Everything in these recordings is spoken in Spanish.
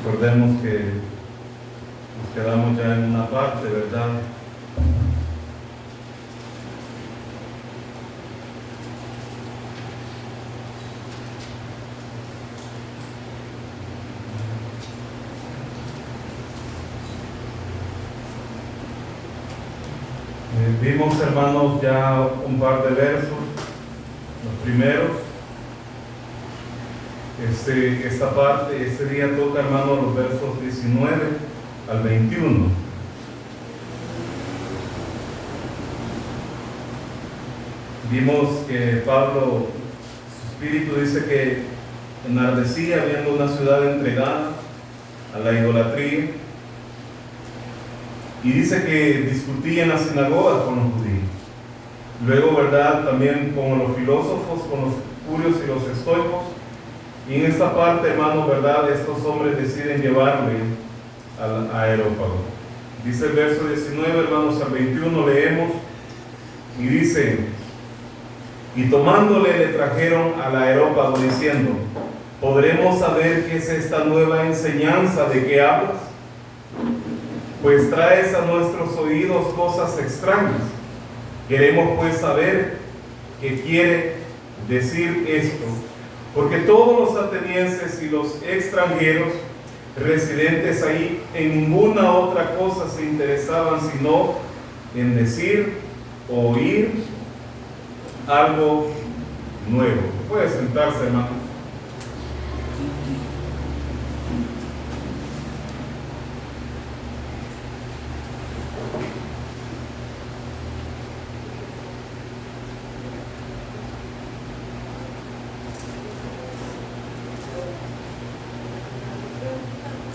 Recordemos que nos quedamos ya en una parte, ¿verdad? Vimos, hermanos, ya un par de versos, los primeros. Esta parte, este día toca, hermanos, los versos 19 al 21. Vimos que Pablo, su espíritu dice que enardecía viendo una ciudad entregada a la idolatría. Y dice que discutía en la sinagoga con los judíos. Luego, ¿verdad?, también con los filósofos, con los curios y los estoicos. Y en esta parte, hermanos, ¿verdad?, estos hombres deciden llevarle al Areópago. Dice el verso 19, hermanos, al 21 leemos, y dice: y tomándole le trajeron al Areópago diciendo: ¿podremos saber qué es esta nueva enseñanza de que hablas? Pues traes a nuestros oídos cosas extrañas. Queremos pues saber qué quiere decir esto, porque todos los atenienses y los extranjeros residentes ahí en ninguna otra cosa se interesaban sino en decir o oír algo nuevo. Puede sentarse, hermano.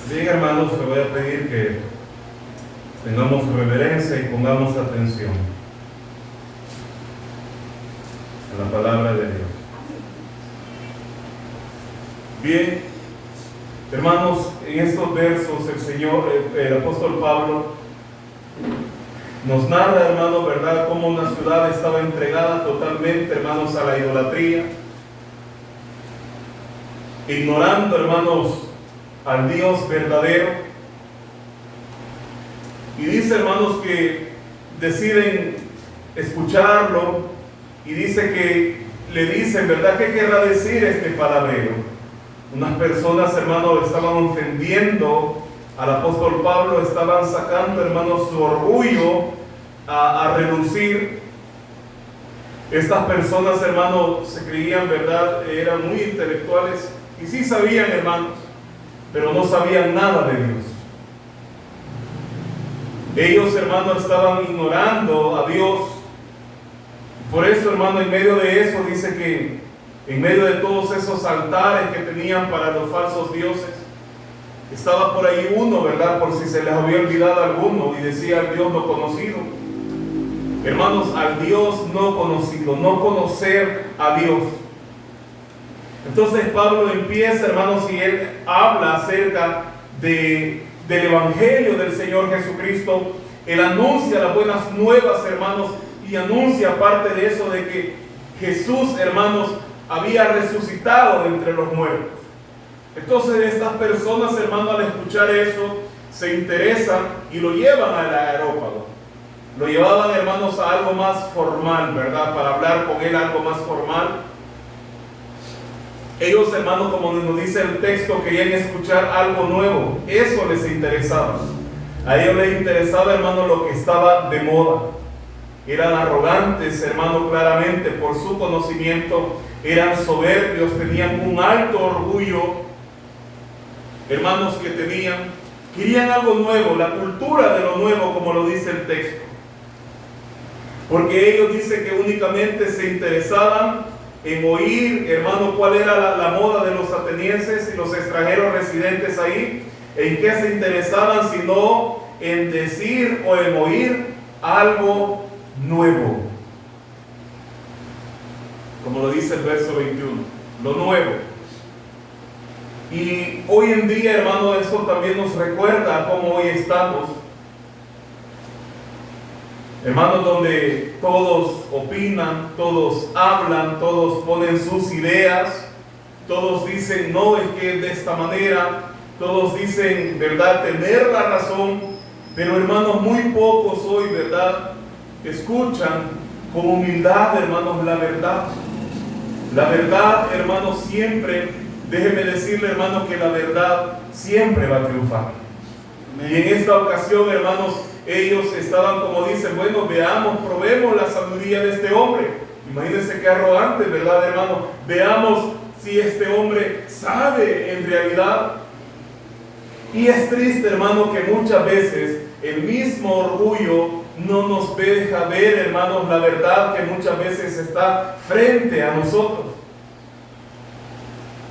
Bien, hermanos, le voy a pedir que tengamos reverencia y pongamos atención a la palabra de Dios. Bien, hermanos, en estos versos el apóstol Pablo nos narra, hermanos, ¿verdad?, cómo una ciudad estaba entregada totalmente, hermanos, a la idolatría, ignorando, hermanos, al Dios verdadero. Y dice, hermanos, que deciden escucharlo, y dice que le dicen, ¿verdad?, ¿qué querrá decir este palabrero? Unas personas, hermanos, estaban ofendiendo al apóstol Pablo, estaban sacando, hermanos, su orgullo a relucir. Estas personas, hermanos, se creían, ¿verdad?, eran muy intelectuales, y sí sabían, hermanos, pero no sabían nada de Dios. Ellos, hermanos, estaban ignorando a Dios. Por eso, hermano, en medio de eso dice que en medio de todos esos altares que tenían para los falsos dioses, estaba por ahí uno, ¿verdad?, por si se les había olvidado alguno, y decía: al Dios no conocido. Hermanos, al Dios no conocido, no conocer a Dios. Entonces Pablo empieza, hermanos, y él habla acerca del Evangelio del Señor Jesucristo. Él anuncia las buenas nuevas, hermanos, y anuncia, aparte de eso, de que Jesús, hermanos, había resucitado de entre los muertos. Entonces estas personas, hermanos, al escuchar eso, se interesan y lo llevan al Areópago. Lo llevaban, hermanos, a algo más formal, ¿verdad?, para hablar con él algo más formal. Ellos, hermanos, como nos dice el texto, querían escuchar algo nuevo. Eso les interesaba. A ellos les interesaba, hermanos, lo que estaba de moda. Eran arrogantes, hermanos, claramente por su conocimiento. Eran soberbios, tenían un alto orgullo, hermanos, que querían algo nuevo, la cultura de lo nuevo, como lo dice el texto. Porque ellos dicen que únicamente se interesaban en oír, hermano, cuál era la moda de los atenienses y los extranjeros residentes ahí. En qué se interesaban, sino en decir o en oír algo nuevo. Como lo dice el verso 21, lo nuevo. Y hoy en día, hermano, eso también nos recuerda cómo hoy estamos, hermanos, donde todos opinan, todos hablan, todos ponen sus ideas, todos dicen: no, es que de esta manera, todos dicen, ¿verdad?, tener la razón, pero hermanos, muy pocos hoy, ¿verdad?, escuchan con humildad, hermanos, la verdad. La verdad, hermanos, siempre, déjeme decirle, hermanos, que la verdad siempre va a triunfar. Y en esta ocasión, hermanos, ellos estaban, como dicen, bueno, veamos, probemos la sabiduría de este hombre. Imagínense qué arrogante, ¿verdad, hermano? Veamos si este hombre sabe en realidad. Y es triste, hermano, que muchas veces el mismo orgullo no nos deja ver, hermanos, la verdad que muchas veces está frente a nosotros.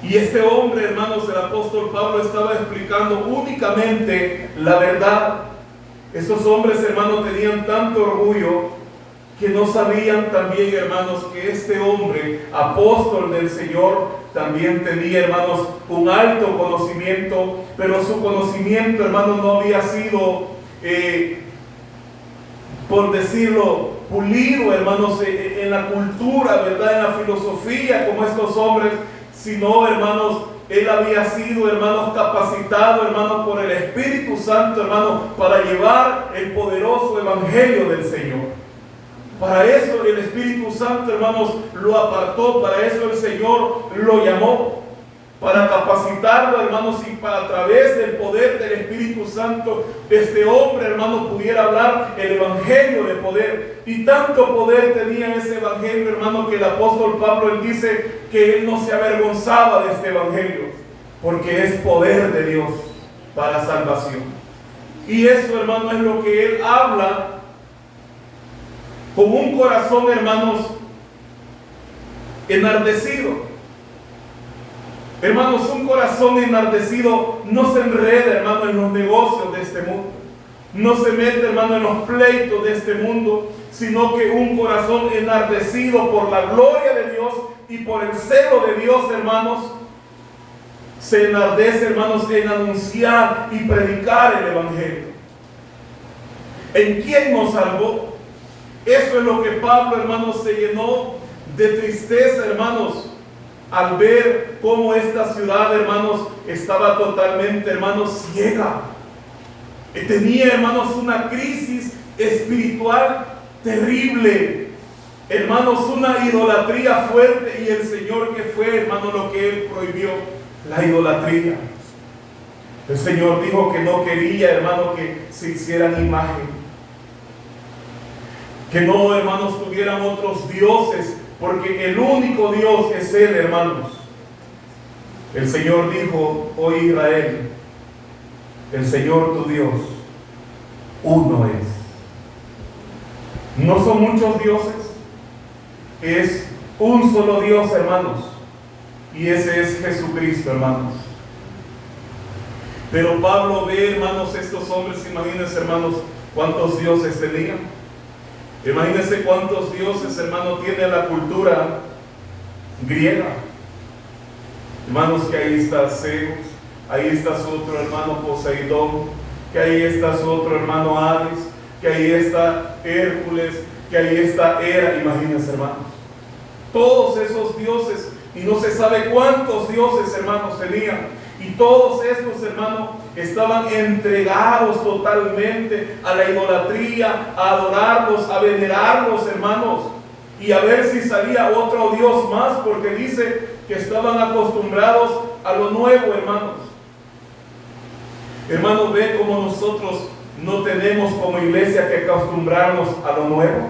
Y este hombre, hermanos, el apóstol Pablo estaba explicando únicamente la verdad. Estos hombres, hermanos, tenían tanto orgullo que no sabían también, hermanos, que este hombre, apóstol del Señor, también tenía, hermanos, un alto conocimiento, pero su conocimiento, hermanos, no había sido, por decirlo, pulido, hermanos, en la cultura, ¿verdad?, en la filosofía, como estos hombres, sino, hermanos, él había sido, hermanos, capacitado, hermanos, por el Espíritu Santo, hermanos, para llevar el poderoso evangelio del Señor. Para eso el Espíritu Santo, hermanos, lo apartó, para eso el Señor lo llamó, para capacitarlo, hermanos, y para a través del poder del Espíritu Santo, este hombre, hermanos, pudiera hablar el evangelio de poder. Y tanto poder tenía ese evangelio, hermanos, que el apóstol Pablo, él dice que él no se avergonzaba de este evangelio, porque es poder de Dios para salvación. Y eso, hermanos, es lo que él habla con un corazón, hermanos, enardecido. Hermanos, un corazón enardecido no se enreda, hermano, en los negocios de este mundo. No se mete, hermano, en los pleitos de este mundo, sino que un corazón enardecido por la gloria de Dios y por el celo de Dios, hermanos, se enardece, hermanos, en anunciar y predicar el evangelio. ¿En quién nos salvó? Eso es lo que Pablo, hermanos, se llenó de tristeza, hermanos, al ver cómo esta ciudad, hermanos, estaba totalmente, hermanos, ciega. Tenía, hermanos, una crisis espiritual terrible. Hermanos, una idolatría fuerte, y el Señor, que fue, hermano, lo que Él prohibió, la idolatría. El Señor dijo que no quería, hermano, que se hicieran imagen. Que no, hermanos, tuvieran otros dioses, porque el único Dios es Él, hermanos. El Señor dijo: oh Israel, el Señor tu Dios, uno es. No son muchos dioses, es un solo Dios, hermanos, y ese es Jesucristo, hermanos. Pero Pablo ve, hermanos, estos hombres, imagínense, hermanos, cuántos dioses tenían. Imagínense cuántos dioses, hermanos, tiene la cultura griega. Hermanos, que ahí está Zeus, ahí está su otro hermano Poseidón, que ahí está su otro hermano Hades, que ahí está Hércules, que ahí está Hera. Imagínense, hermanos, todos esos dioses, y no se sabe cuántos dioses, hermanos, tenían. Y todos estos, hermanos, estaban entregados totalmente a la idolatría, a adorarlos, a venerarlos, hermanos, y a ver si salía otro Dios más, porque dice que estaban acostumbrados a lo nuevo, hermanos. Hermanos, ve cómo nosotros no tenemos como iglesia que acostumbrarnos a lo nuevo.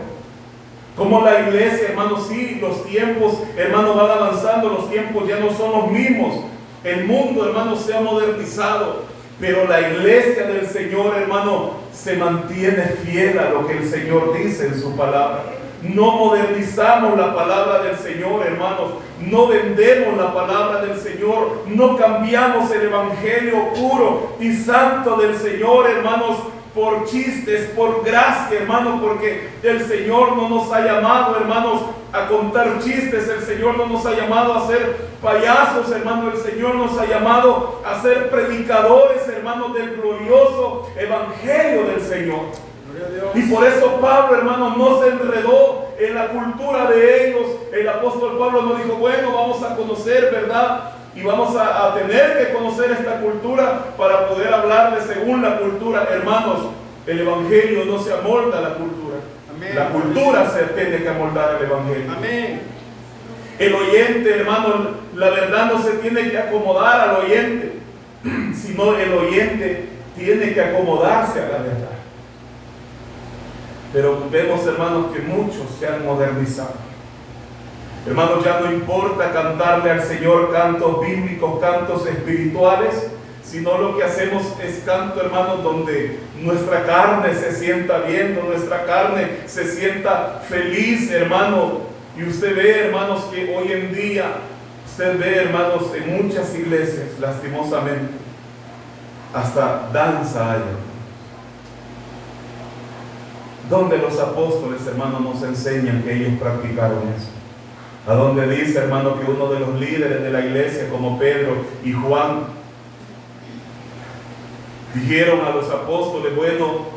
Como la iglesia, hermanos, sí, los tiempos, hermanos, van avanzando, los tiempos ya no son los mismos. El mundo, hermano, se ha modernizado, pero la iglesia del Señor, hermano, se mantiene fiel a lo que el Señor dice en su palabra. No modernizamos la palabra del Señor, hermanos. No vendemos la palabra del Señor. No cambiamos el evangelio puro y santo del Señor, hermanos, por chistes, por gracia, hermanos, porque el Señor no nos ha llamado, hermanos, a contar chistes. El Señor no nos ha llamado a ser payasos, hermanos. El Señor nos ha llamado a ser predicadores, hermanos, del glorioso evangelio del Señor. Y por eso Pablo, hermanos, no se enredó en la cultura de ellos. El apóstol Pablo no dijo: bueno, vamos a conocer, ¿verdad?, y vamos a tener que conocer esta cultura para poder hablarle según la cultura. Hermanos, el Evangelio no se amolda a la cultura. Amén. La cultura se tiene que amoldar al Evangelio. Amén. El oyente, hermano, la verdad no se tiene que acomodar al oyente, sino el oyente tiene que acomodarse a la verdad. Pero vemos, hermanos, que muchos se han modernizado. Hermanos, ya no importa cantarle al Señor cantos bíblicos, cantos espirituales, sino lo que hacemos es canto, hermanos, donde nuestra carne se sienta bien, donde nuestra carne se sienta feliz, hermano. Y usted ve, hermanos, que hoy en día, usted ve, hermanos, en muchas iglesias, lastimosamente, hasta danza hay. Donde los apóstoles, hermanos, nos enseñan que ellos practicaron eso. A donde dice, hermano, que uno de los líderes de la iglesia, como Pedro y Juan, dijeron a los apóstoles, bueno,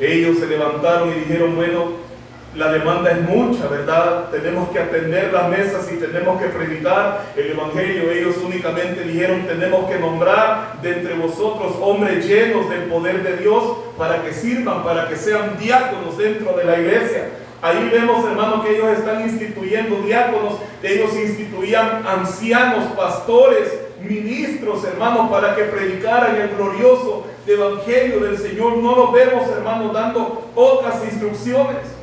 ellos se levantaron y dijeron, bueno, la demanda es mucha, ¿verdad? Tenemos que atender las mesas y tenemos que predicar el Evangelio. Ellos únicamente dijeron, tenemos que nombrar de entre vosotros hombres llenos del poder de Dios para que sirvan, para que sean diáconos dentro de la iglesia. Ahí vemos, hermanos, que ellos están instituyendo diáconos, ellos instituían ancianos, pastores, ministros, hermanos, para que predicaran el glorioso Evangelio del Señor. No los vemos, hermanos, dando otras instrucciones.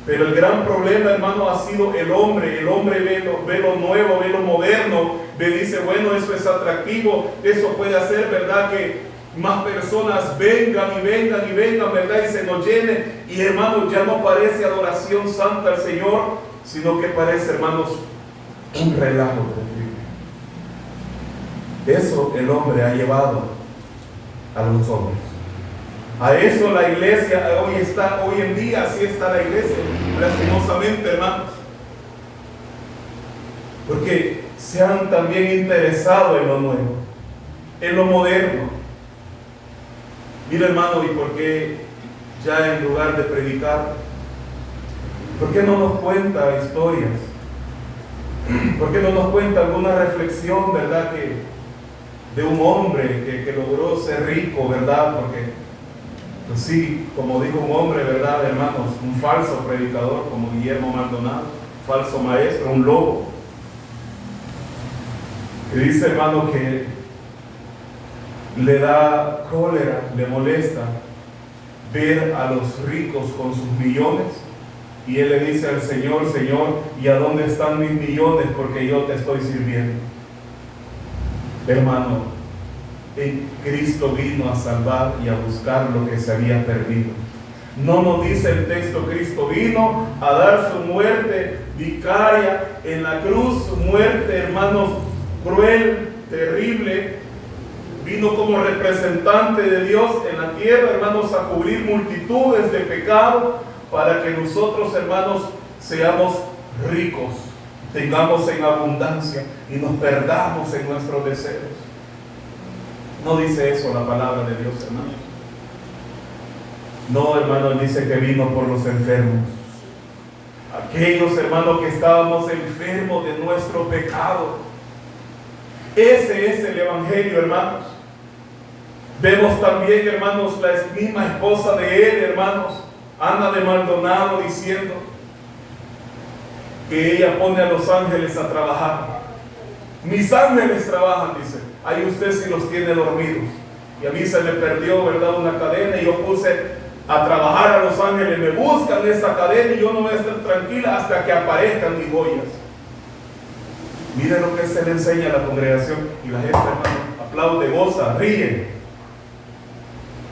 Pero el gran problema, hermano, ha sido el hombre. El hombre ve lo nuevo, ve lo moderno, dice, bueno, eso es atractivo, eso puede hacer, ¿verdad?, que más personas vengan, ¿verdad?, y se nos llene. Y, hermanos, ya no parece adoración santa al Señor, sino que parece, hermanos, un relajo terrible. Eso el hombre ha llevado a los hombres. A eso la iglesia hoy en día, así está la iglesia, lastimosamente, hermanos. Porque se han también interesado en lo nuevo, en lo moderno. Mira, hermano, ¿y por qué ya en lugar de predicar, por qué no nos cuenta historias? ¿Por qué no nos cuenta alguna reflexión, verdad, de un hombre que logró ser rico, verdad? Porque pues sí, como dijo un hombre, ¿verdad, hermanos? Un falso predicador como Guillermo Maldonado, falso maestro, un lobo, que dice, hermano, que le da cólera, le molesta ver a los ricos con sus millones, y él le dice al Señor, Señor, ¿y a dónde están mis millones? Porque yo te estoy sirviendo. Hermano, Cristo vino a salvar y a buscar lo que se había perdido. No nos dice el texto, Cristo vino a dar su muerte vicaria en la cruz, su muerte, hermanos, cruel, terrible. Vino como representante de Dios en la tierra, hermanos, a cubrir multitudes de pecado para que nosotros, hermanos, seamos ricos, tengamos en abundancia y nos perdamos en nuestros deseos. No dice eso la palabra de Dios, hermanos. No, hermanos, dice que vino por los enfermos. Aquellos, hermanos, que estábamos enfermos de nuestro pecado. Ese es el Evangelio, hermanos. Vemos también, hermanos, la misma esposa de él, hermanos, Ana de Maldonado, diciendo que ella pone a los ángeles a trabajar. Mis ángeles trabajan, dice. Ahí usted sí los tiene dormidos. Y a mí se me perdió, ¿verdad?, una cadena, y yo puse a trabajar a los ángeles. Me buscan esa cadena y yo no voy a estar tranquila hasta que aparezcan mis joyas. Miren lo que se le enseña a la congregación. Y la gente, hermano, aplaude, goza, ríe.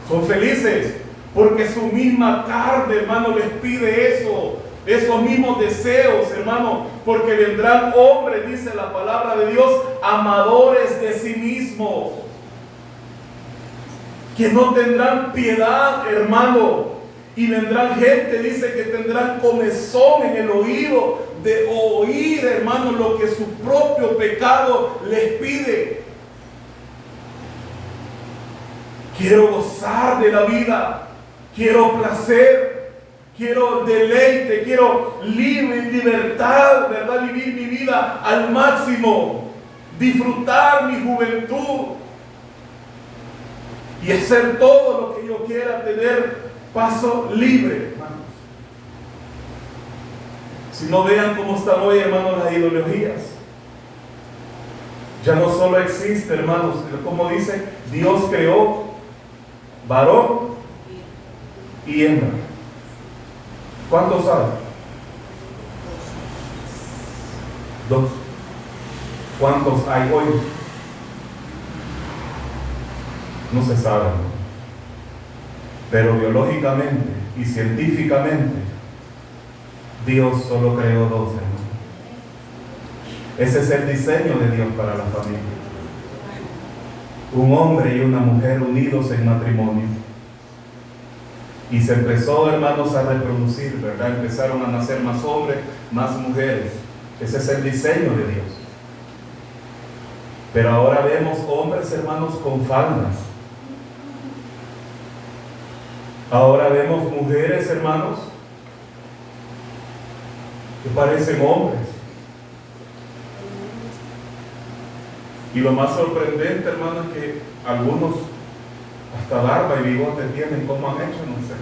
Son felices porque su misma carne, hermano, les pide eso. Esos mismos deseos, hermano, porque vendrán hombres, dice la palabra de Dios, amadores de sí mismos, que no tendrán piedad, hermano, y vendrán gente, dice, que tendrán comezón en el oído de oír, hermano, lo que su propio pecado les pide. Quiero gozar de la vida, quiero placer, quiero deleite, quiero libertad, ¿verdad? Vivir mi vida al máximo. disfrutar mi juventud y hacer todo lo que yo quiera, tener paso libre, hermanos. Si no, vean cómo están hoy, hermanos, las ideologías. Ya no solo existe, hermanos, como dice, Dios creó varón y hembra. ¿Cuántos saben? 2. ¿Cuántos hay hoy? No se sabe, ¿no? Pero biológicamente y científicamente Dios solo creó 2, hermanos. Ese es el diseño de Dios para la familia. Un hombre y una mujer unidos en matrimonio. Y se empezó, hermanos, a reproducir, ¿verdad? Empezaron a nacer más hombres, más mujeres. Ese es el diseño de Dios. Pero ahora vemos hombres, hermanos, con faldas. Ahora vemos mujeres, hermanos, que parecen hombres. Y lo más sorprendente, hermanos, es que algunos hasta barba y bigote tienen. ¿Cómo han hecho? No sé.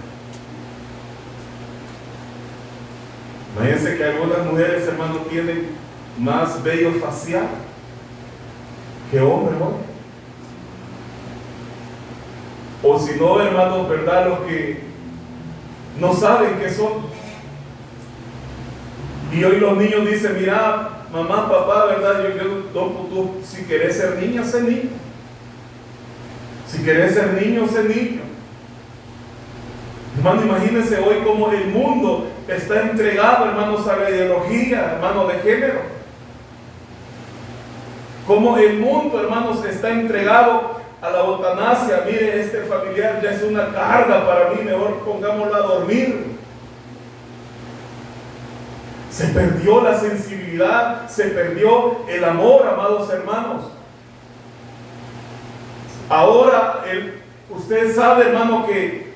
Imagínense que algunas mujeres, hermanos, tienen más vello facial que hombres hoy. O si no, hermanos, ¿verdad? Los que no saben qué son. Y hoy los niños dicen, mira, mamá, papá, ¿verdad? Tú, si querés ser niña, sé niño. Si querés ser niño, sé niño. Hermano, imagínense hoy cómo el mundo está entregado, hermanos, a la ideología, hermano, de género. Cómo el mundo, hermanos, está entregado a la eutanasia. Mire, este familiar ya es una carga para mí, mejor pongámoslo a dormir. Se perdió la sensibilidad, se perdió el amor, amados hermanos. Ahora, usted sabe, hermano, que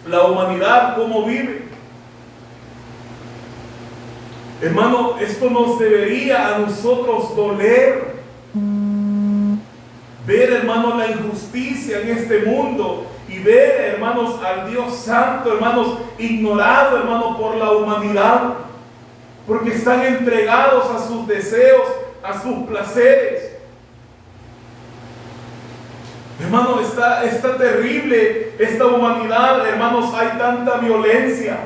la humanidad, ¿cómo vive? Hermano, esto nos debería a nosotros doler. Ver, hermanos, la injusticia en este mundo y ver, hermanos, al Dios Santo, hermanos, ignorado, hermanos, por la humanidad, porque están entregados a sus deseos, a sus placeres. Hermano, está terrible esta humanidad, hermanos, hay tanta violencia.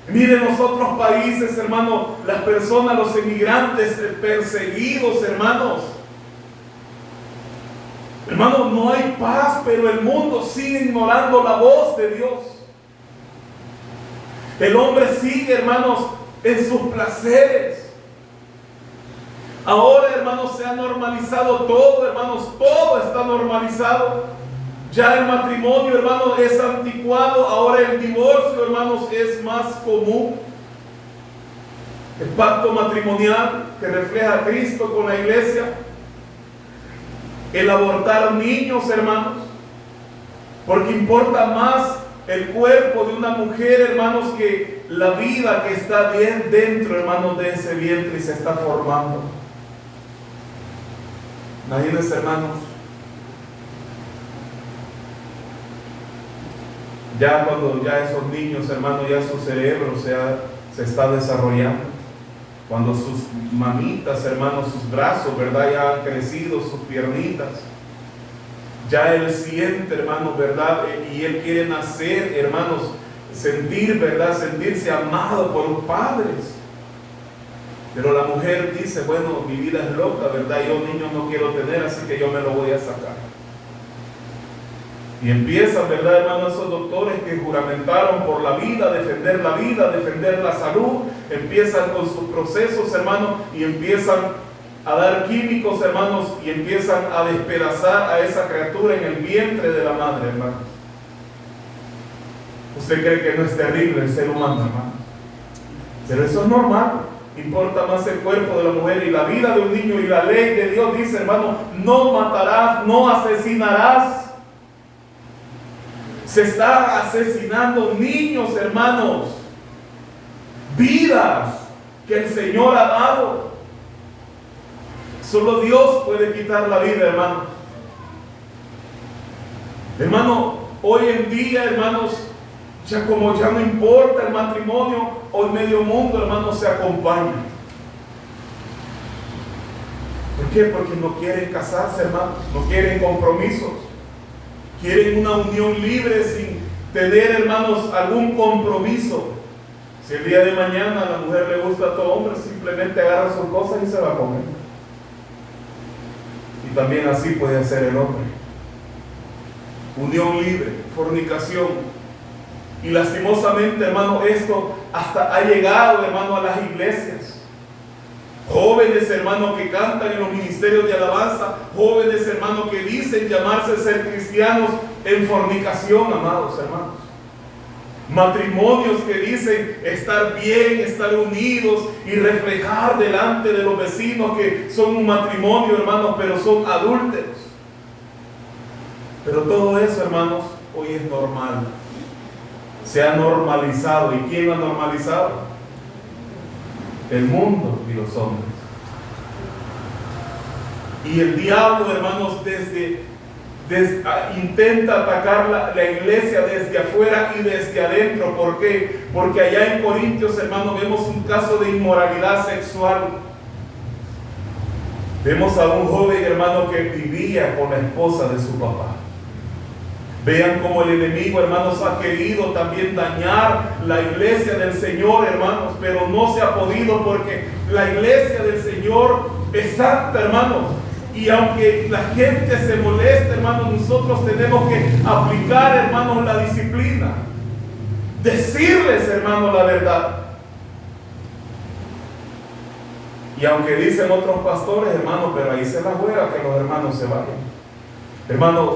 Miren los otros países, hermanos, las personas, los emigrantes perseguidos, hermanos. Hermanos, no hay paz, pero el mundo sigue ignorando la voz de Dios. El hombre sigue, hermanos, en sus placeres. Ahora, hermanos, se ha normalizado todo, hermanos, todo está normalizado. Ya el matrimonio, hermanos, es anticuado. Ahora el divorcio, hermanos, es más común. El pacto matrimonial que refleja a Cristo con la iglesia. El abortar niños, hermanos, porque importa más el cuerpo de una mujer, hermanos, que la vida que está bien dentro, hermanos, de ese vientre y se está formando. Imagínense, hermanos, ya cuando ya esos niños, hermanos, ya su cerebro se está desarrollando, cuando sus mamitas, hermanos, sus brazos, ¿verdad?, ya han crecido, sus piernitas, ya él siente, hermanos, ¿verdad?, y él quiere nacer, hermanos, sentir, ¿verdad?, sentirse amado por los padres. Pero la mujer dice, bueno, mi vida es loca, ¿verdad?, yo niños no quiero tener, así que yo me lo voy a sacar. Y empiezan, ¿verdad, hermanos, esos doctores que juramentaron por la vida, defender la salud, empiezan con sus procesos, hermanos, y empiezan a dar químicos, hermanos, y empiezan a despedazar a esa criatura en el vientre de la madre, hermanos. ¿Usted cree que no es terrible el ser humano, hermano? Pero eso es normal. Importa más el cuerpo de la mujer y la vida de un niño, y la ley de Dios dice, hermano, no matarás, no asesinarás. Se está asesinando niños, hermanos, vidas que el Señor ha dado. Solo Dios puede quitar la vida, hermanos. Hermano, hoy en día, hermanos, ya no importa el matrimonio, hoy medio mundo, hermanos, se acompaña. ¿Por qué? Porque no quieren casarse, hermanos, no quieren compromisos. Quieren una unión libre sin tener, hermanos, algún compromiso. Si el día de mañana a la mujer le gusta a todo hombre, simplemente agarra sus cosas y se va a comer. Y también así puede hacer el hombre. Unión libre, fornicación. Y lastimosamente, hermano, esto hasta ha llegado, hermano, a las iglesias. Jóvenes, hermanos, que cantan en los ministerios de alabanza, jóvenes, hermanos, que dicen llamarse ser cristianos en fornicación, amados hermanos. Matrimonios que dicen estar bien, estar unidos y reflejar delante de los vecinos que son un matrimonio, hermanos, pero son adúlteros. Pero todo eso, hermanos, hoy es normal. Se ha normalizado. ¿Y quién lo ha normalizado? El mundo y los hombres. Y el diablo, hermanos, intenta atacar la iglesia desde afuera y desde adentro. ¿Por qué? Porque allá en Corintios, hermanos, vemos un caso de inmoralidad sexual. Vemos a un joven, hermano, que vivía con la esposa de su papá. Vean cómo el enemigo, hermanos, ha querido también dañar la iglesia del Señor, hermanos, pero no se ha podido porque la iglesia del Señor es santa, hermanos. Y aunque la gente se moleste, hermanos, nosotros tenemos que aplicar, hermanos, la disciplina. Decirles, hermanos, la verdad. Y aunque dicen otros pastores, hermanos, pero ahí se la juega que los hermanos se vayan. Hermanos,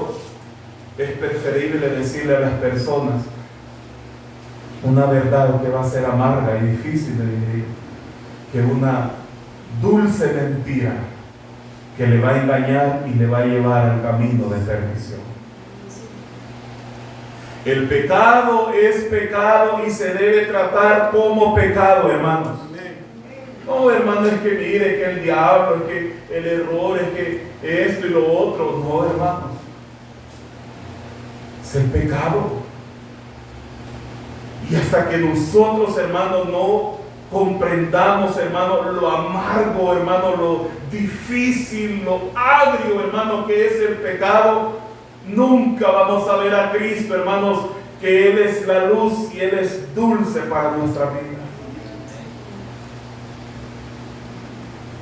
es preferible decirle a las personas una verdad que va a ser amarga y difícil de digerir que una dulce mentira que le va a engañar y le va a llevar al camino de perdición. El pecado es pecado y se debe tratar como pecado, hermanos. No, hermanos, es que mire que el diablo, es que el error, es que esto y lo otro. No, hermanos. Es el pecado. Y hasta que nosotros, hermanos, no comprendamos, hermanos, lo amargo, hermanos, lo difícil, lo agrio, hermanos, que es el pecado, nunca vamos a ver a Cristo, hermanos, que Él es la luz y Él es dulce para nuestra vida.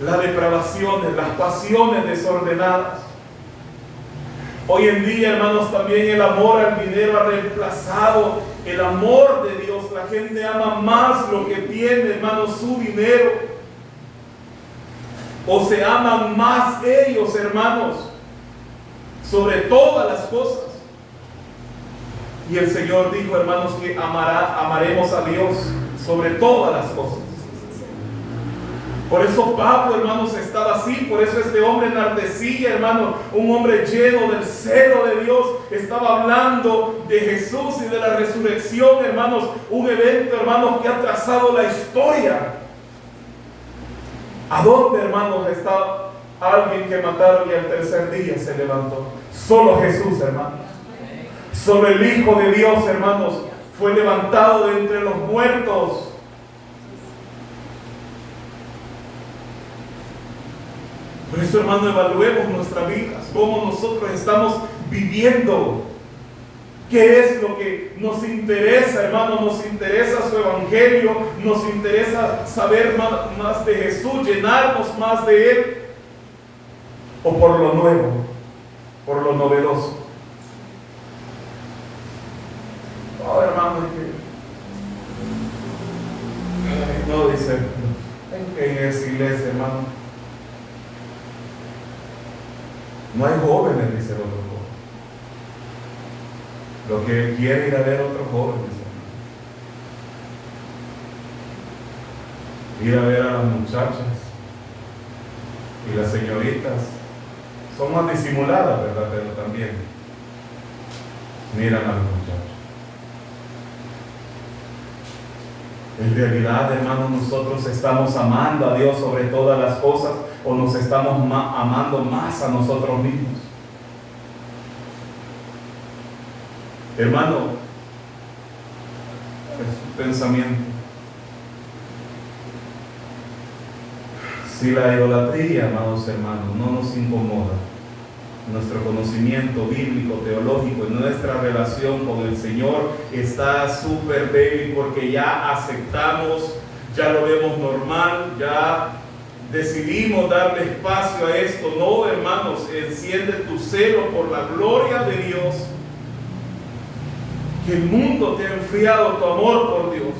Las depravaciones, las pasiones desordenadas. Hoy en día, hermanos, también el amor al dinero ha reemplazado el amor de Dios. La gente ama más lo que tiene, hermanos, su dinero. O se aman más ellos, hermanos, sobre todas las cosas. Y el Señor dijo, hermanos, que amaremos a Dios sobre todas las cosas. Por eso Pablo, hermanos, estaba así. Por eso este hombre enardecía, hermanos, un hombre lleno del celo de Dios, estaba hablando de Jesús y de la resurrección, hermanos. Un evento, hermanos, que ha trazado la historia. ¿A dónde, hermanos, está alguien que mataron y al tercer día se levantó? Solo Jesús, hermanos. Solo el Hijo de Dios, hermanos, fue levantado de entre los muertos. Por eso, hermano, evaluemos nuestras vidas, cómo nosotros estamos viviendo, qué es lo que nos interesa, hermano. Nos interesa su evangelio, nos interesa saber más de Jesús, llenarnos más de Él, o por lo nuevo, por lo novedoso. Oh, hermano, es que no dice en esa iglesia, hermano. No hay jóvenes, dice el otro joven. Lo que él quiere ir a ver otro joven, dice. Ir a ver a las muchachas y las señoritas son más disimuladas, ¿verdad? Pero también miran a los muchachos. En realidad, hermanos, nosotros estamos amando a Dios sobre todas las cosas, o nos estamos amando más a nosotros mismos. Hermano, es un pensamiento. Si la idolatría, amados hermanos, no nos incomoda, nuestro conocimiento bíblico, teológico y nuestra relación con el Señor está súper débil, porque ya aceptamos, ya lo vemos normal, ya decidimos darle espacio a esto. No, hermanos, enciende tu celo por la gloria de Dios. Que el mundo te ha enfriado tu amor por Dios.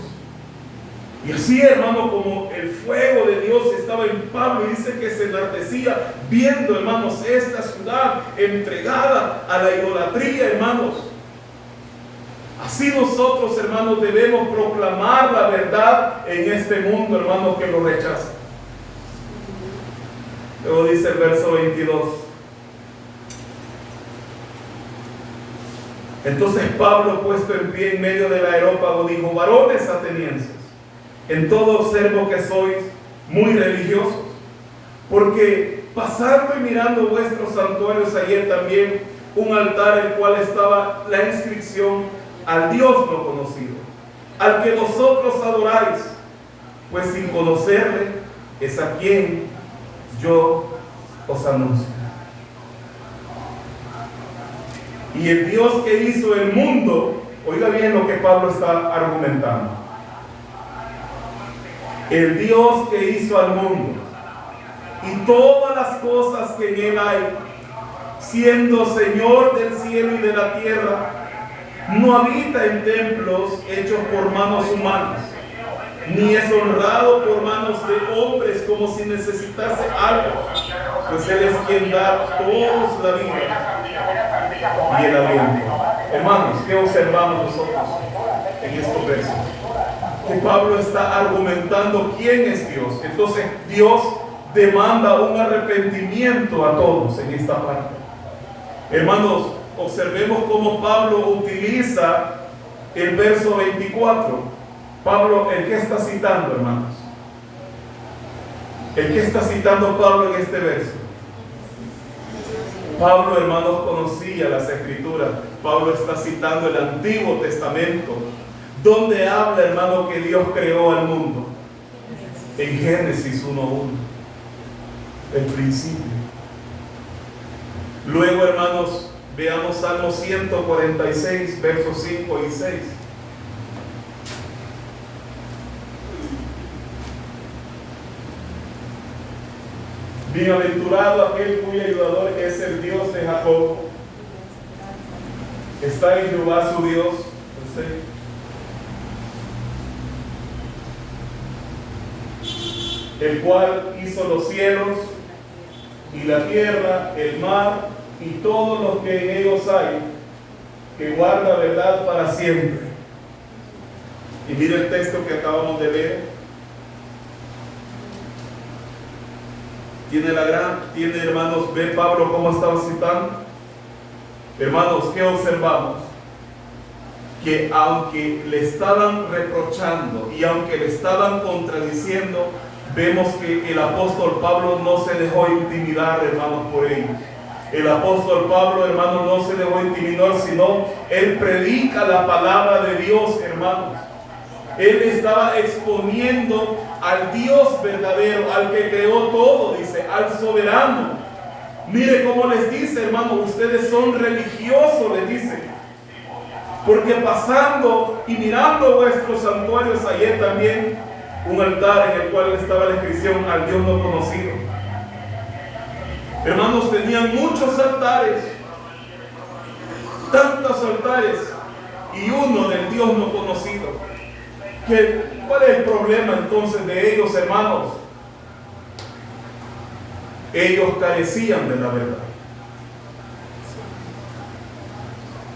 Y así, hermano, como el fuego de Dios estaba en Pablo, y dice que se enardecía viendo, hermanos, esta ciudad entregada a la idolatría, hermanos. Así nosotros, hermanos, debemos proclamar la verdad en este mundo, hermanos, que lo rechaza. Luego dice el verso 22. Entonces Pablo, puesto en pie en medio del areópago, dijo: varones atenienses, en todo observo que sois muy religiosos, porque pasando y mirando vuestros santuarios hallé también un altar, el cual estaba la inscripción: al Dios no conocido, al que vosotros adoráis, pues sin conocerle es a quien yo os anuncio. Y el Dios que hizo el mundo, oiga bien lo que Pablo está argumentando. El Dios que hizo al mundo y todas las cosas que en él hay, siendo Señor del cielo y de la tierra, no habita en templos hechos por manos humanas, ni es honrado por manos de hombres como si necesitase algo, pues Él es quien da a todos la vida y el aliento. Hermanos, ¿qué observamos nosotros en estos versos? Que Pablo está argumentando quién es Dios. Entonces Dios demanda un arrepentimiento a todos en esta parte. Hermanos, observemos cómo Pablo utiliza el verso 24. Pablo, ¿el qué está citando, hermanos? ¿El qué está citando Pablo en este verso? Pablo, hermanos, conocía las Escrituras. Pablo está citando el Antiguo Testamento, donde habla, hermano, que Dios creó al mundo. En Génesis 1:1, el principio. Luego, hermanos, veamos Salmo 146, versos 5 y 6. Bienaventurado aquel cuyo ayudador es el Dios de Jacob. Está en Jehová su Dios. El cual hizo los cielos y la tierra, el mar y todos los que en ellos hay, que guarda verdad para siempre. Y mira el texto que acabamos de leer. Tiene, hermanos, ve Pablo cómo estaba citando. Hermanos, ¿qué observamos? Que aunque le estaban reprochando y aunque le estaban contradiciendo, vemos que el apóstol Pablo no se dejó intimidar, hermanos, por ellos. El apóstol Pablo, hermanos, no se dejó intimidar, sino él predica la palabra de Dios, hermanos. Él estaba exponiendo al Dios verdadero, al que creó todo, dice, al soberano. Mire cómo les dice, hermanos, ustedes son religiosos, les dice, porque pasando y mirando vuestros santuarios hallé también un altar en el cual estaba la inscripción: al Dios no conocido. Hermanos, tenían muchos altares, tantos altares, y uno del Dios no conocido. ¿Cuál es el problema entonces de ellos, hermanos? Ellos carecían de la verdad.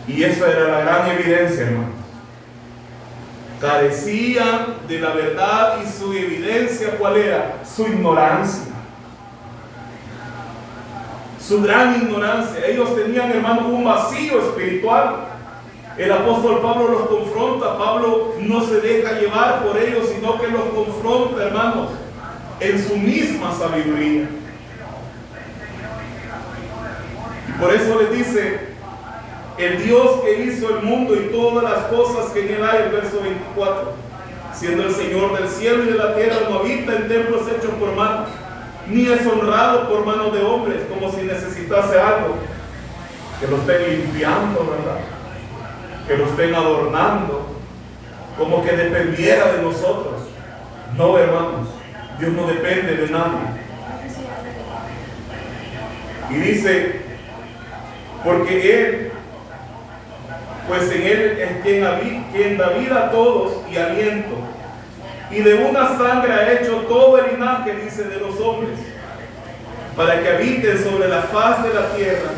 Y esa era la gran evidencia, hermanos. Carecían de la verdad, y su evidencia, ¿cuál era? Su ignorancia. Su gran ignorancia. Ellos tenían, hermanos, un vacío espiritual. El apóstol Pablo los confronta. Pablo no se deja llevar por ellos, sino que los confronta, hermanos, en su misma sabiduría. Por eso le dice, el Dios que hizo el mundo y todas las cosas que en él hay, el verso 24, siendo el Señor del cielo y de la tierra, no habita en templos hechos por manos, ni es honrado por manos de hombres, como si necesitase algo, que lo estén limpiando, ¿verdad? Que lo estén adornando, como que dependiera de nosotros. No, hermanos, Dios no depende de nadie. Y dice, porque Él, pues en Él es quien da vida a todos y aliento, y de una sangre ha hecho todo el linaje, dice, de los hombres, para que habiten sobre la faz de la tierra,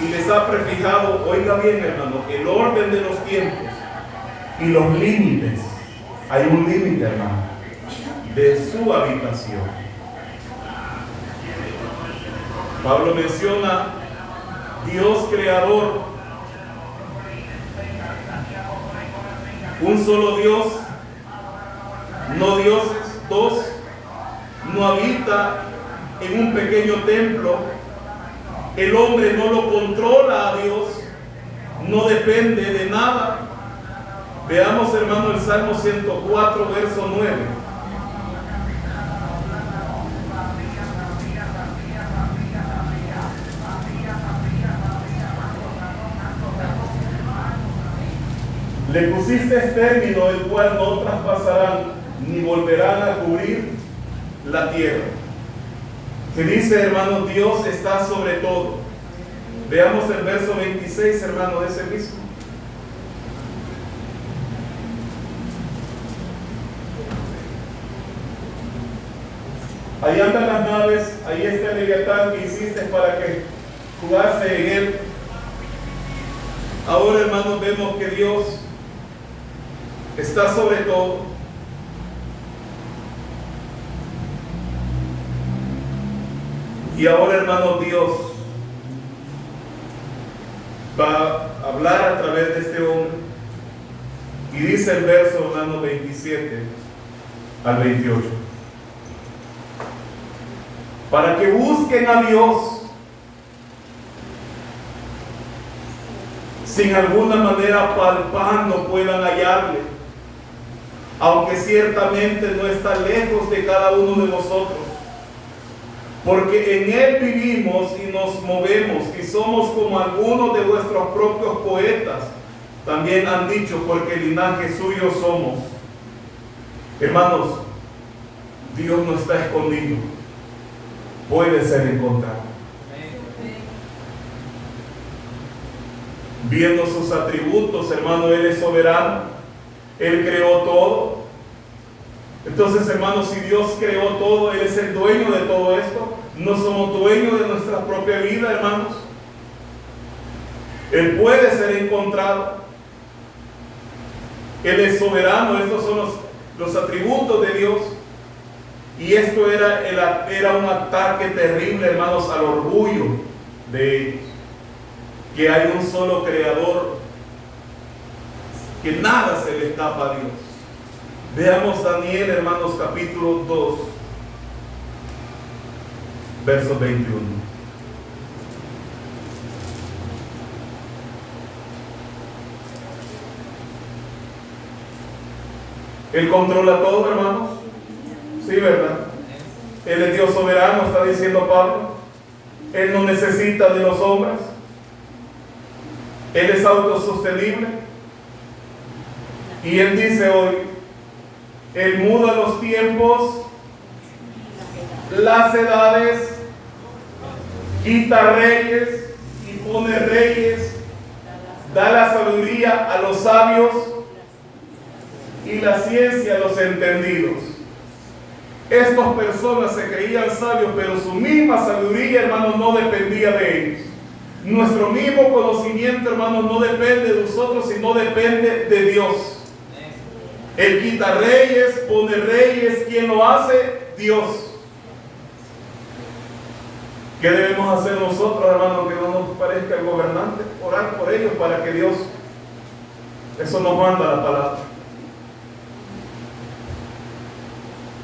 y les ha prefijado, oiga bien, hermano, el orden de los tiempos y los límites. Hay un límite, hermano, de su habitación. Pablo menciona Dios creador, un solo Dios, no dioses, dos, no habita en un pequeño templo, el hombre no lo controla a Dios, no depende de nada. Veamos, hermano, el Salmo 104, verso 9. Le pusiste término, el cual no traspasarán, ni volverán a cubrir la tierra. Que dice, hermano, Dios está sobre todo. Veamos el verso 26, hermano, de ese mismo. Ahí andan las naves, ahí está el Leviatán que hiciste para que jugase en él. Ahora, hermanos, vemos que Dios está sobre todo. Y ahora, hermano, Dios va a hablar a través de este hombre. Y dice el verso, hermano, 27 al 28. Para que busquen a Dios sin alguna manera palpando puedan hallarle, aunque ciertamente no está lejos de cada uno de nosotros. Porque en Él vivimos y nos movemos y somos como algunos de vuestros propios poetas también han dicho, porque linaje suyo somos. Hermanos, Dios no está escondido, puede ser encontrado. Viendo sus atributos, hermano, Él es soberano, Él creó todo. Entonces, hermanos, si Dios creó todo, Él es el dueño de todo esto. No somos dueños de nuestra propia vida, hermanos. Él puede ser encontrado. Él es soberano. Estos son los atributos de Dios. Y esto era un ataque terrible, hermanos, al orgullo de ellos. Que hay un solo creador, que nada se le escapa a Dios. Veamos Daniel, hermanos, capítulo 2, verso 21. Él controla todo, hermanos. Sí, ¿verdad? Él es Dios soberano, está diciendo Pablo. Él no necesita de los hombres. Él es autosostenible. Y Él dice hoy, Él muda los tiempos, las edades, quita reyes y pone reyes, da la sabiduría a los sabios y la ciencia a los entendidos. Estas personas se creían sabios, pero su misma sabiduría, hermanos, no dependía de ellos. Nuestro mismo conocimiento, hermanos, no depende de nosotros, sino depende de Dios. Él quita reyes, pone reyes. ¿Quién lo hace? Dios. ¿Qué debemos hacer nosotros, hermanos, que no nos parezca el gobernante? Orar por ellos para que Dios, eso nos manda la palabra.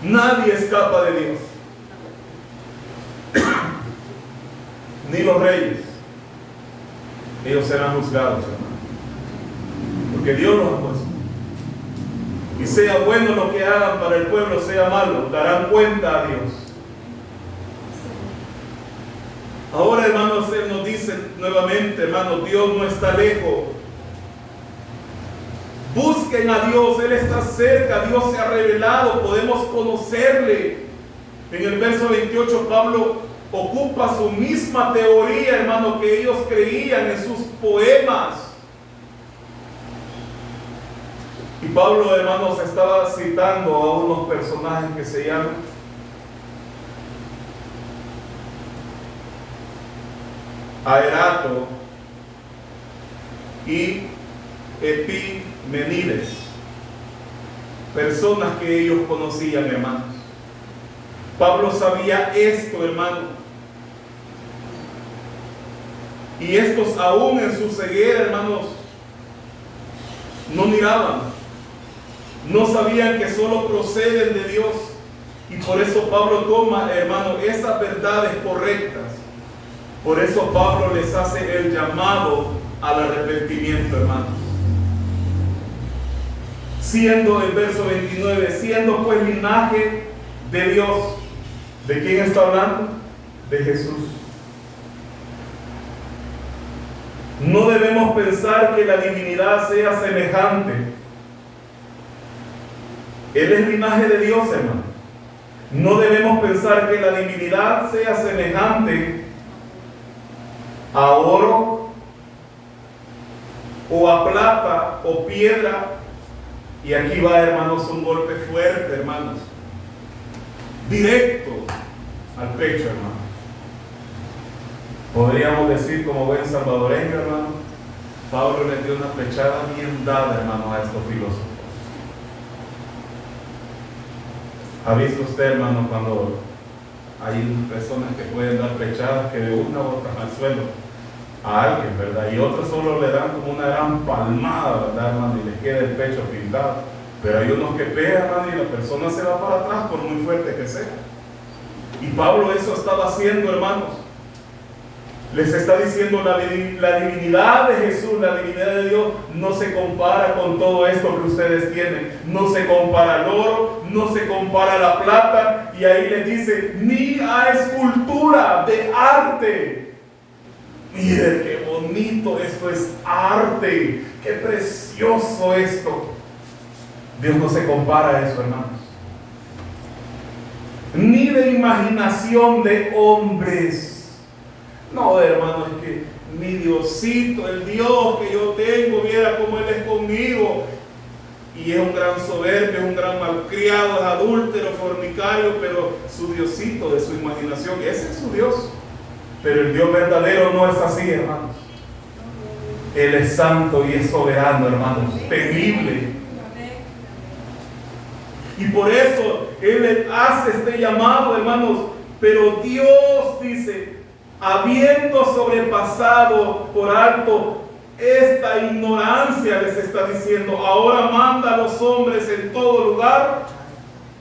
Nadie escapa de Dios. Ni los reyes. ellos serán juzgados, hermano. Porque Dios los ha puesto. Y sea bueno lo que hagan para el pueblo, sea malo, darán cuenta a Dios. Ahora, hermanos, Él nos dice nuevamente, hermanos, Dios no está lejos. Busquen a Dios, Él está cerca, Dios se ha revelado, podemos conocerle. En el verso 28, Pablo ocupa su misma teoría, hermano, que ellos creían en sus poemas. Y Pablo, hermanos, estaba citando a unos personajes que se llaman Aerato y Epimenides, personas que ellos conocían, hermanos. Pablo sabía esto, hermano, y estos aún en su ceguera, hermanos, no miraban, no sabían que solo proceden de Dios, y por eso Pablo toma, hermano, esas verdades correctas. Por eso Pablo les hace el llamado al arrepentimiento, hermanos. Siendo el verso 29, siendo pues linaje de Dios. ¿De quién está hablando? De Jesús. No debemos pensar que la divinidad sea semejante. Él es linaje de Dios, hermano. No debemos pensar que la divinidad sea semejante a oro o a plata o piedra. Y aquí va, hermanos, un golpe fuerte, hermanos, directo al pecho, hermano. Podríamos decir, como buen salvadoreño, hermano, Pablo le dio una flechada bien dada, hermano, a estos filósofos. ¿Ha visto usted, hermano, cuando hay personas que pueden dar flechadas que de una u otra al suelo a alguien, ¿verdad? Y otros solo le dan como una gran palmada, ¿verdad, hermano? Y le queda el pecho pintado. Pero hay unos que pegan, hermano, y la persona se va para atrás por muy fuerte que sea. Y Pablo eso estaba haciendo, hermanos. Les está diciendo la divinidad de Jesús, la divinidad de Dios no se compara con todo esto que ustedes tienen. No se compara al oro, no se compara a la plata. Y ahí les dice, ni a escultura de arte. Miren qué bonito, esto es arte. Qué precioso esto. Dios no se compara a eso, hermanos. Ni de imaginación de hombres. No, hermano, es que mi Diosito, el Dios que yo tengo, viera cómo Él es conmigo. Y es un gran soberbio, es un gran malcriado, es adúltero, fornicario, pero su Diosito de su imaginación, ese es su Dios. Pero el Dios verdadero no es así, hermanos. Él es santo y es soberano, hermanos, temible. Y por eso Él hace este llamado, hermanos. Pero Dios dice, habiendo sobrepasado por alto esta ignorancia, les está diciendo, ahora manda a los hombres en todo lugar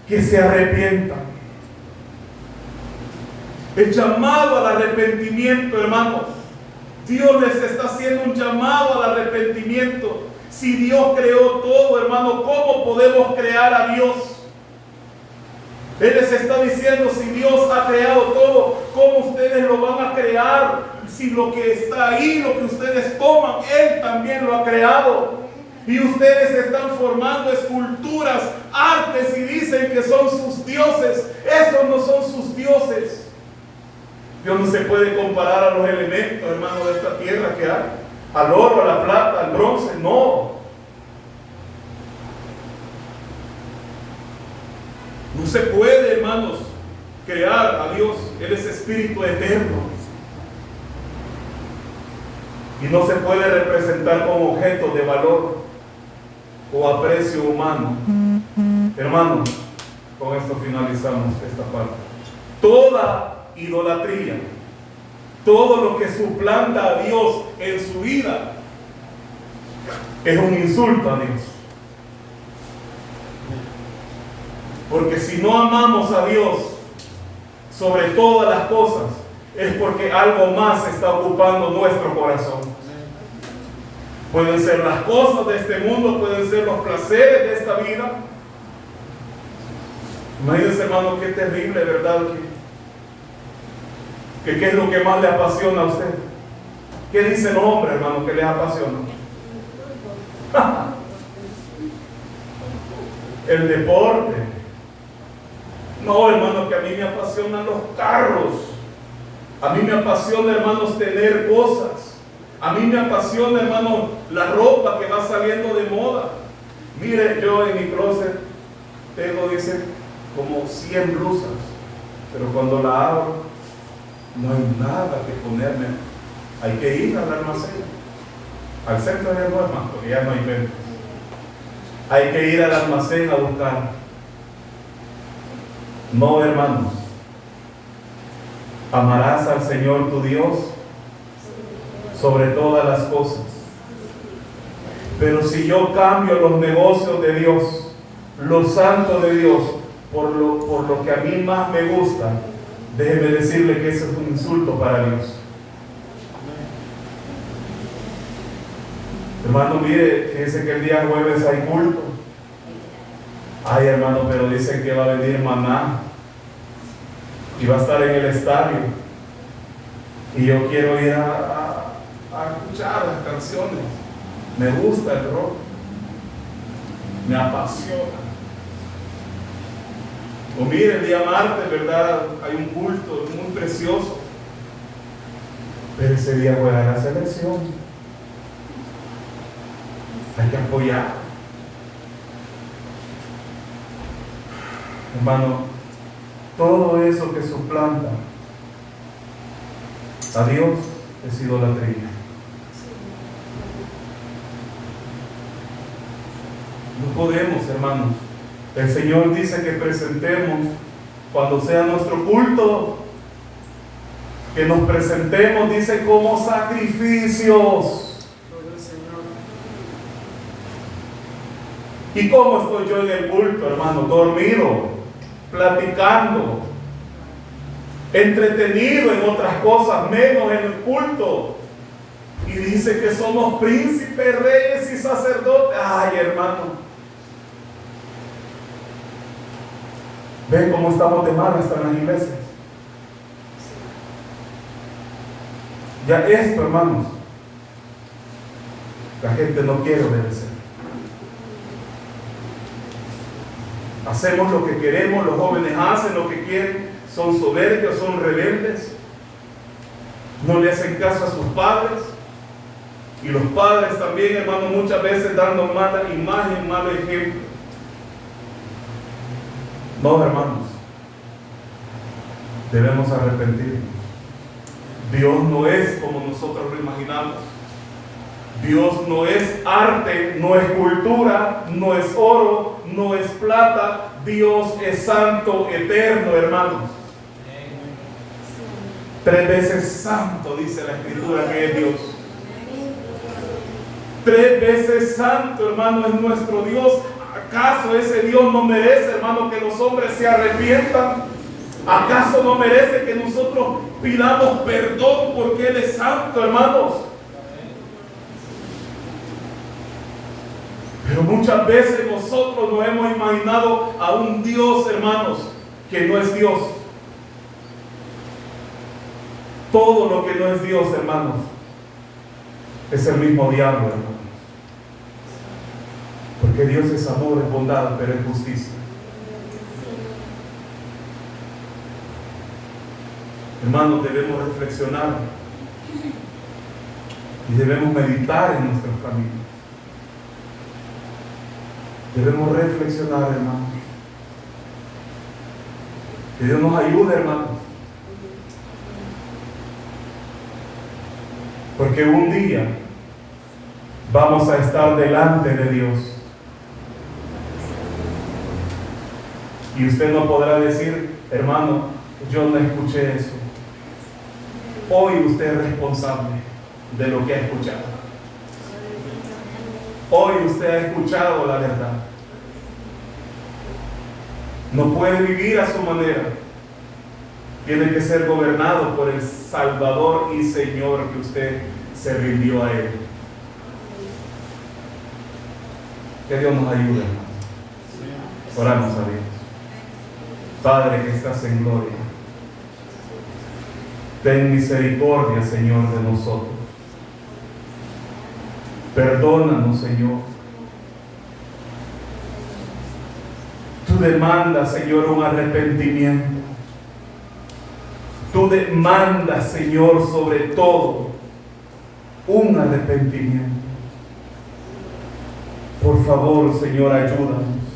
que se arrepientan. El llamado al arrepentimiento, hermanos. Dios les está haciendo un llamado al arrepentimiento. Si Dios creó todo, hermano, ¿cómo podemos crear a Dios? Él les está diciendo, si Dios ha creado todo, ¿cómo ustedes lo van a crear? Si lo que está ahí, lo que ustedes coman, Él también lo ha creado. Y ustedes están formando esculturas, artes y dicen que son sus dioses. Esos no son sus dioses. Dios no se puede comparar a los elementos, hermano, de esta tierra que hay. Al oro, a la plata, al bronce, no. No se puede, hermanos, crear a Dios. Él es espíritu eterno. Y no se puede representar como objeto de valor o aprecio humano. Hermanos, con esto finalizamos esta parte. Toda idolatría, todo lo que suplanta a Dios en su vida, es un insulto a Dios. Porque si no amamos a Dios sobre todas las cosas, es porque algo más está ocupando nuestro corazón. pueden ser las cosas de este mundo, pueden ser los placeres de esta vida. Imagínense, hermano, qué terrible, ¿verdad? ¿Qué es lo que más le apasiona a usted? ¿Qué dice el hombre, hermano, que le apasiona? El deporte. No, hermano, que a mí me apasionan los carros. A mí me apasiona, hermanos, tener cosas. A mí me apasiona, hermano, la ropa que va saliendo de moda. Mire, yo en mi closet tengo, dice, como 100 blusas. Pero cuando la abro, no hay nada que ponerme. Hay que ir al almacén, al centro de normas, porque ya no hay ventas. Hay que ir al almacén a buscar. No, hermanos. Amarás al Señor tu Dios sobre todas las cosas. Pero si yo cambio los negocios de Dios, lo santo de Dios, por lo que a mí más me gusta, déjeme decirle que eso es un insulto para Dios. Hermano, mire, fíjense que el día jueves hay culto. Ay, hermano, pero dicen que va a venir Maná y va a estar en el estadio. Y yo quiero ir a escuchar las canciones. Me gusta el rock. Me apasiona. O mire, el día martes, ¿verdad? Hay un culto muy precioso. Pero ese día juega la selección. Hay que apoyar. Hermano, todo eso que suplanta a Dios es idolatría. No podemos, hermanos. El Señor dice que presentemos, cuando sea nuestro culto, que nos presentemos, dice, como sacrificios. ¿Y cómo estoy yo en el culto, hermano? Dormido, platicando, entretenido en otras cosas, menos en el culto. Y dice que somos príncipes, reyes y sacerdotes. Ay, hermano. ¿Ven cómo estamos de mal hasta en las iglesias? Ya esto, hermanos, la gente no quiere obedecer. Hacemos lo que queremos, los jóvenes hacen lo que quieren, son soberbios, son rebeldes, no le hacen caso a sus padres, y los padres también, hermano, muchas veces dando mala imagen, mal ejemplo. No, hermanos, debemos arrepentirnos. Dios no es como nosotros lo imaginamos. Dios no es arte, no es cultura, no es oro, no es plata. Dios es santo, eterno, hermanos. 3 veces santo, dice la Escritura que es Dios. 3 veces santo, hermano, es nuestro Dios. ¿Acaso ese Dios no merece, hermano, que los hombres se arrepientan? ¿Acaso no merece que nosotros pidamos perdón porque Él es santo, hermanos? Pero muchas veces nosotros nos hemos imaginado a un Dios, hermanos, que no es Dios. Todo lo que no es Dios, hermanos, es el mismo diablo, hermanos. Porque Dios es amor, es bondad, pero es justicia. Hermanos, debemos reflexionar y debemos meditar en nuestros caminos. Debemos reflexionar, hermanos. Que Dios nos ayude, hermanos. Porque un día vamos a estar delante de Dios. Y usted no podrá decir, hermano, yo no escuché eso. Hoy usted es responsable de lo que ha escuchado. Hoy usted ha escuchado la verdad. No puede vivir a su manera. Tiene que ser gobernado por el Salvador y Señor que usted se rindió a Él. Que Dios nos ayude, hermano. Oramos a Dios. Padre que estás en gloria, ten misericordia, Señor, de nosotros. Perdónanos, Señor. Tú demandas, Señor, un arrepentimiento. Tú demandas, Señor, sobre todo, un arrepentimiento. Por favor, Señor, ayúdanos.